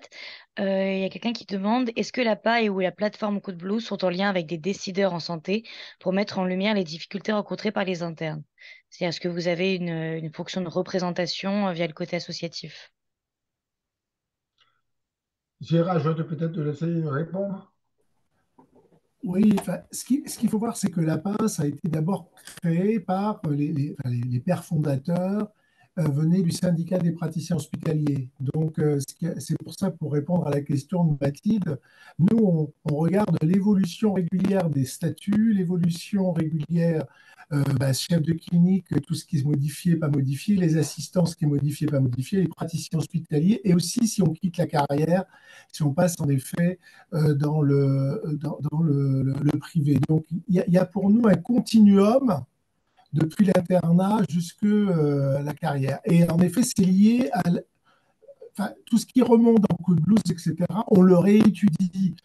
Il y a quelqu'un qui demande, est-ce que la PA ou la plateforme Code Blue sont en lien avec des décideurs en santé pour mettre en lumière les difficultés rencontrées par les internes? C'est-à-dire, est-ce que vous avez une fonction de représentation via le côté associatif? Gérard, je vais peut-être te laisser répondre. Oui, enfin, ce qu'il faut voir, c'est que la PAS a été d'abord créée par les pères fondateurs venait du syndicat des praticiens hospitaliers. Donc, c'est pour ça, pour répondre à la question de Mathilde, nous, on regarde l'évolution régulière des statuts, l'évolution régulière chef de clinique, tout ce qui est modifié, pas modifié, les assistants, ce qui est modifié, pas modifié, les praticiens hospitaliers, et aussi si on quitte la carrière, si on passe en effet dans le privé. Donc, il y a pour nous un continuum depuis l'internat jusqu'à la carrière. Et en effet, c'est lié à tout ce qui remonte en coup de blues, etc., on le réétudie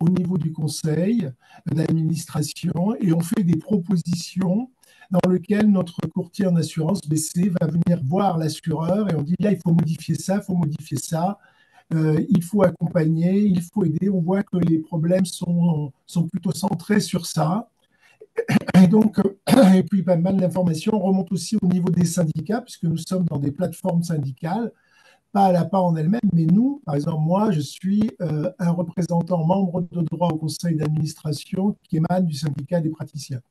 au niveau du conseil d'administration et on fait des propositions dans lesquelles notre courtier en assurance BC va venir voir l'assureur et on dit là, il faut modifier ça, il faut modifier ça, il faut accompagner, il faut aider. On voit que les problèmes sont plutôt centrés sur ça. Et donc, et puis pas mal d'informations remontent aussi au niveau des syndicats, puisque nous sommes dans des plateformes syndicales pas à la part en elle-même, mais nous, par exemple, moi, je suis un représentant membre de droit au conseil d'administration qui émane du syndicat des praticiens.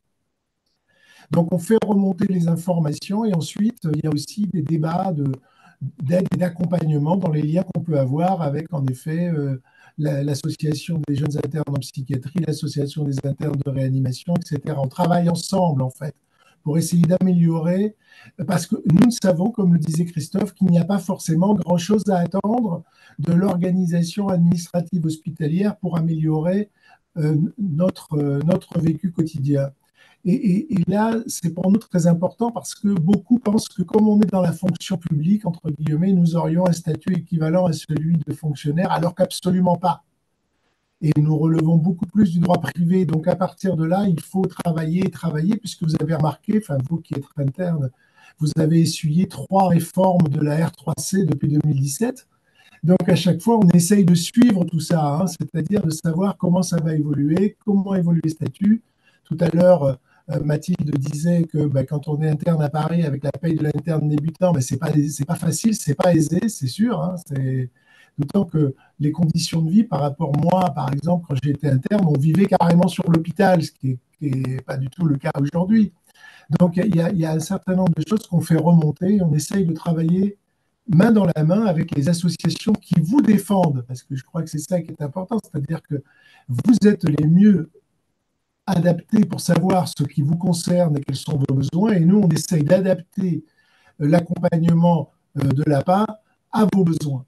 Donc, on fait remonter les informations et ensuite, il y a aussi des débats d'aide et d'accompagnement dans les liens qu'on peut avoir avec, en effet, l'association des jeunes internes en psychiatrie, l'association des internes de réanimation, etc. On travaille ensemble, en fait, pour essayer d'améliorer, parce que nous savons, comme le disait Christophe, qu'il n'y a pas forcément grand-chose à attendre de l'organisation administrative hospitalière pour améliorer notre vécu quotidien. Et là, c'est pour nous très important parce que beaucoup pensent que comme on est dans la fonction publique, entre guillemets, nous aurions un statut équivalent à celui de fonctionnaire, alors qu'absolument pas. Et nous relevons beaucoup plus du droit privé. Donc, à partir de là, il faut travailler et travailler, puisque vous avez remarqué, enfin, vous qui êtes interne, vous avez essuyé 3 réformes de la R3C depuis 2017. Donc, à chaque fois, on essaye de suivre tout ça, hein, c'est-à-dire de savoir comment ça va évoluer, comment évoluer les statuts. Tout à l'heure, Mathilde disait que quand on est interne à Paris avec la paye de l'interne débutant, c'est pas facile, c'est pas aisé, c'est sûr. Hein, d'autant que les conditions de vie par rapport à moi, par exemple, quand j'étais interne, on vivait carrément sur l'hôpital, ce qui n'est pas du tout le cas aujourd'hui. Donc, il y a un certain nombre de choses qu'on fait remonter. On essaye de travailler main dans la main avec les associations qui vous défendent, parce que je crois que c'est ça qui est important, c'est-à-dire que vous êtes les mieux adaptés pour savoir ce qui vous concerne et quels sont vos besoins, et nous, on essaye d'adapter l'accompagnement de l'APA à vos besoins.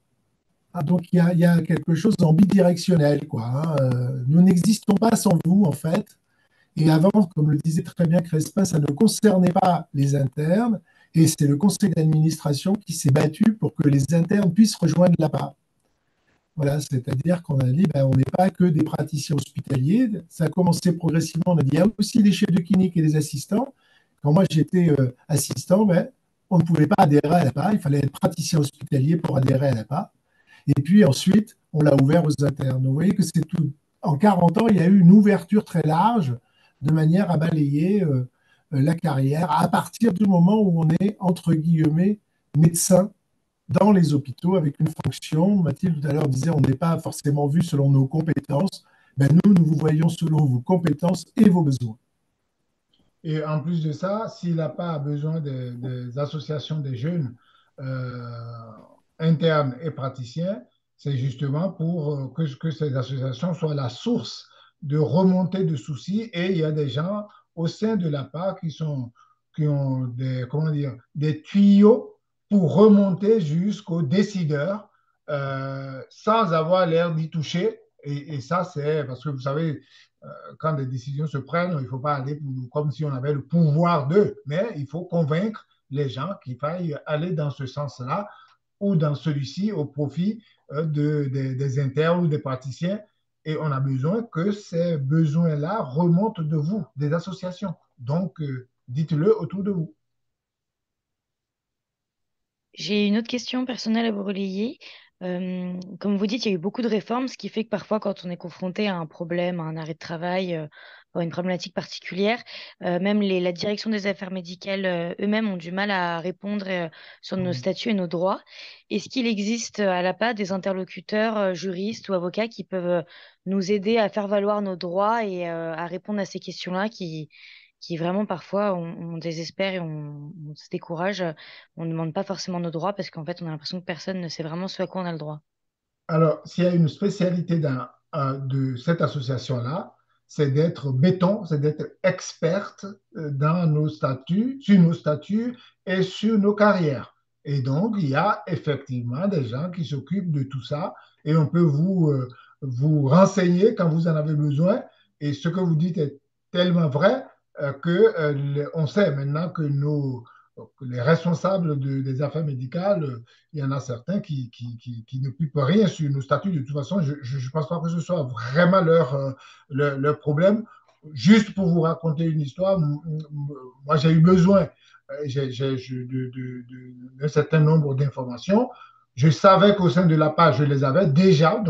Donc, il y a quelque chose en bidirectionnel, quoi. Hein. Nous n'existons pas sans vous, en fait. Et avant, comme le disait très bien Crespin, ça ne concernait pas les internes. Et c'est le conseil d'administration qui s'est battu pour que les internes puissent rejoindre l'APA. Voilà, c'est-à-dire qu'on a dit, on n'est pas que des praticiens hospitaliers. Ça a commencé progressivement. On a dit, il y a aussi des chefs de clinique et des assistants. Quand moi, j'étais assistant, on ne pouvait pas adhérer à l'APA. Il fallait être praticien hospitalier pour adhérer à l'APA. Et puis ensuite, on l'a ouvert aux internes. Vous voyez que c'est tout. En 40 ans, il y a eu une ouverture très large de manière à balayer la carrière à partir du moment où on est, entre guillemets, médecin dans les hôpitaux avec une fonction. Mathilde tout à l'heure disait on n'est pas forcément vu selon nos compétences. Nous vous voyons selon vos compétences et vos besoins. Et en plus de ça, s'il n'a pas besoin des associations des jeunes internes et praticiens, c'est justement pour que ces associations soient la source de remontée de soucis. Et il y a des gens au sein de l'APA qui ont comment dire, des tuyaux pour remonter jusqu'aux décideurs sans avoir l'air d'y toucher. Et ça, c'est parce que vous savez, quand des décisions se prennent, il ne faut pas aller comme si on avait le pouvoir d'eux, mais il faut convaincre les gens qu'il faille aller dans ce sens-là ou dans celui-ci au profit des internes ou des praticiens. Et on a besoin que ces besoins-là remontent de vous, des associations. Donc, dites-le autour de vous. J'ai une autre question personnelle à vous relayer. Comme vous dites, il y a eu beaucoup de réformes, ce qui fait que parfois, quand on est confronté à un problème, à un arrêt de travail, à une problématique particulière, même la direction des affaires médicales eux-mêmes ont du mal à répondre sur nos statuts et nos droits. Est-ce qu'il existe à l'APA des interlocuteurs juristes ou avocats qui peuvent nous aider à faire valoir nos droits et à répondre à ces questions-là qui vraiment parfois on désespère et on se décourage. On ne demande pas forcément nos droits parce qu'en fait, on a l'impression que personne ne sait vraiment ce à quoi on a le droit. Alors, s'il y a une spécialité de cette association-là, c'est d'être béton, c'est d'être experte dans nos statuts, sur nos statuts et sur nos carrières. Et donc, il y a effectivement des gens qui s'occupent de tout ça et on peut vous renseigner quand vous en avez besoin. Et ce que vous dites est tellement vrai on sait maintenant que les responsables des affaires médicales, il y en a certains qui ne peuvent rien sur nos statuts. De toute façon, je ne pense pas que ce soit vraiment leur problème. Juste pour vous raconter une histoire, moi j'ai eu besoin d'un certain nombre d'informations. Je savais qu'au sein de la page, je les avais déjà,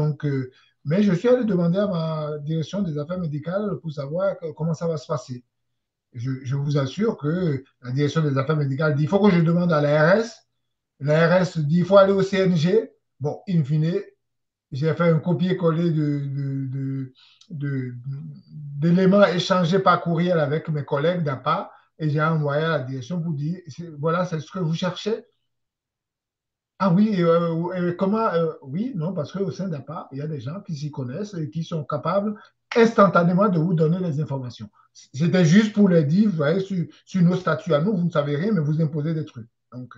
mais je suis allé demander à ma direction des affaires médicales pour savoir comment ça va se passer. Je vous assure que la direction des affaires médicales dit il faut que je demande à l'ARS. L'ARS dit il faut aller au CNG. Bon, in fine, j'ai fait un copier-coller d'éléments échangés par courriel avec mes collègues d'APA et j'ai envoyé à la direction pour dire voilà, c'est ce que vous cherchez. Ah oui, comment oui, non, parce qu'au sein d'APA, il y a des gens qui s'y connaissent et qui sont capables instantanément de vous donner les informations. C'était juste pour les dire, vous voyez, sur nos statuts à nous, vous ne savez rien, mais vous imposez des trucs. Donc,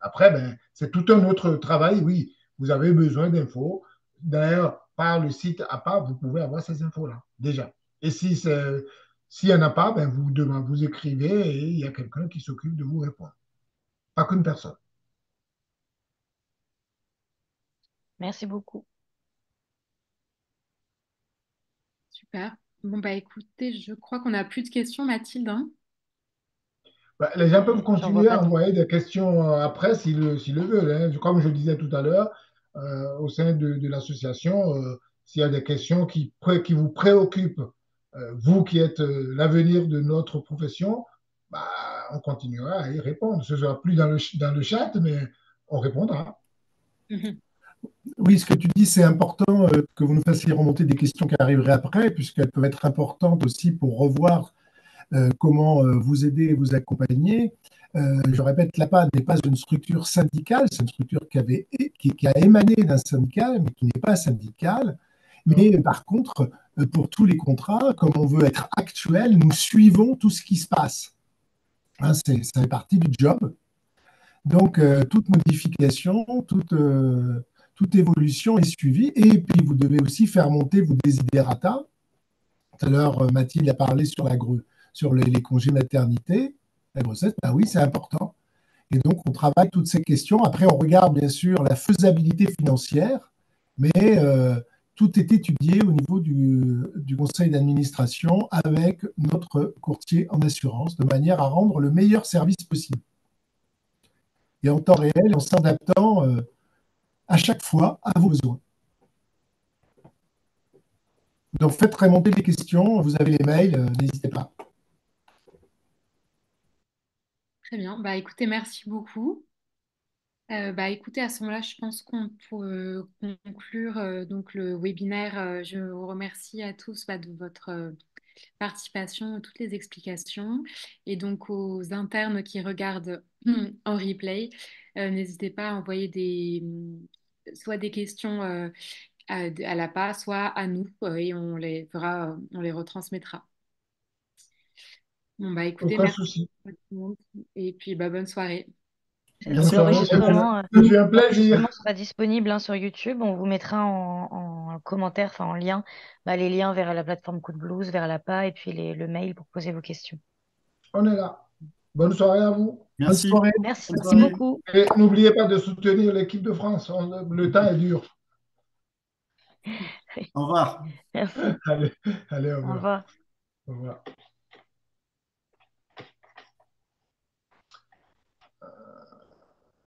après, ben, c'est tout un autre travail, oui. Vous avez besoin d'infos. D'ailleurs, par le site APA, vous pouvez avoir ces infos-là, déjà. Et s'il n'y en a pas, ben, vous écrivez et il y a quelqu'un qui s'occupe de vous répondre. Pas qu'une personne. Merci beaucoup. Super. Bon, bah écoutez, je crois qu'on n'a plus de questions, Mathilde, hein. Bah, les gens peuvent J'en vois continuer pas à d'autres. envoyer des questions après s'ils le veulent, hein. Comme je disais tout à l'heure, au sein de l'association, s'il y a des questions qui vous préoccupent, vous qui êtes l'avenir de notre profession, bah, on continuera à y répondre. Ce ne sera plus dans le chat, mais on répondra. Mhm. Oui, ce que tu dis, c'est important que vous nous fassiez remonter des questions qui arriveraient après, puisqu'elles peuvent être importantes aussi pour revoir comment vous aider et vous accompagner. Je répète, l'APA n'est pas une structure syndicale, c'est une structure qui a émané d'un syndical, mais qui n'est pas syndicale. Non? Mais par contre, pour tous les contrats, comme on veut être actuel, nous suivons tout ce qui se passe. Hein, ça fait partie du job. Donc, toute modification, toute évolution est suivie. Et puis, vous devez aussi faire monter vos desiderata. Tout à l'heure, Mathilde a parlé sur les congés maternité, la grossesse. Ben oui, c'est important. Et donc, on travaille toutes ces questions. Après, on regarde bien sûr la faisabilité financière, mais tout est étudié au niveau du conseil d'administration avec notre courtier en assurance, de manière à rendre le meilleur service possible. Et en temps réel, en s'adaptant à chaque fois à vos besoins. Donc, faites remonter les questions. Vous avez les mails, n'hésitez pas. Très bien. Bah écoutez, merci beaucoup. Bah écoutez, à ce moment-là, je pense qu'on peut conclure donc le webinaire. Je vous remercie à tous bah, de votre participation, toutes les explications. Et donc aux internes qui regardent en replay, n'hésitez pas à envoyer soit des questions à l'APA, soit à nous, et on les retransmettra. Bon, bah écoutez, Aucun merci souci. à tout le monde. Et puis bah, bonne soirée. Bonne soirée. Un L'enregistrement plaisir. sera disponible hein, sur YouTube. On vous mettra en commentaire, enfin en lien, bah, les liens vers la plateforme Coup de Blues, vers l'APA et puis le mail pour poser vos questions. On est là. Bonne soirée à vous. Bonne Merci. soirée. Merci Bonne soirée. beaucoup. Et n'oubliez pas de soutenir l'équipe de France. Le temps est dur. Au revoir. Merci. Allez, allez, au Au revoir. revoir. Au revoir.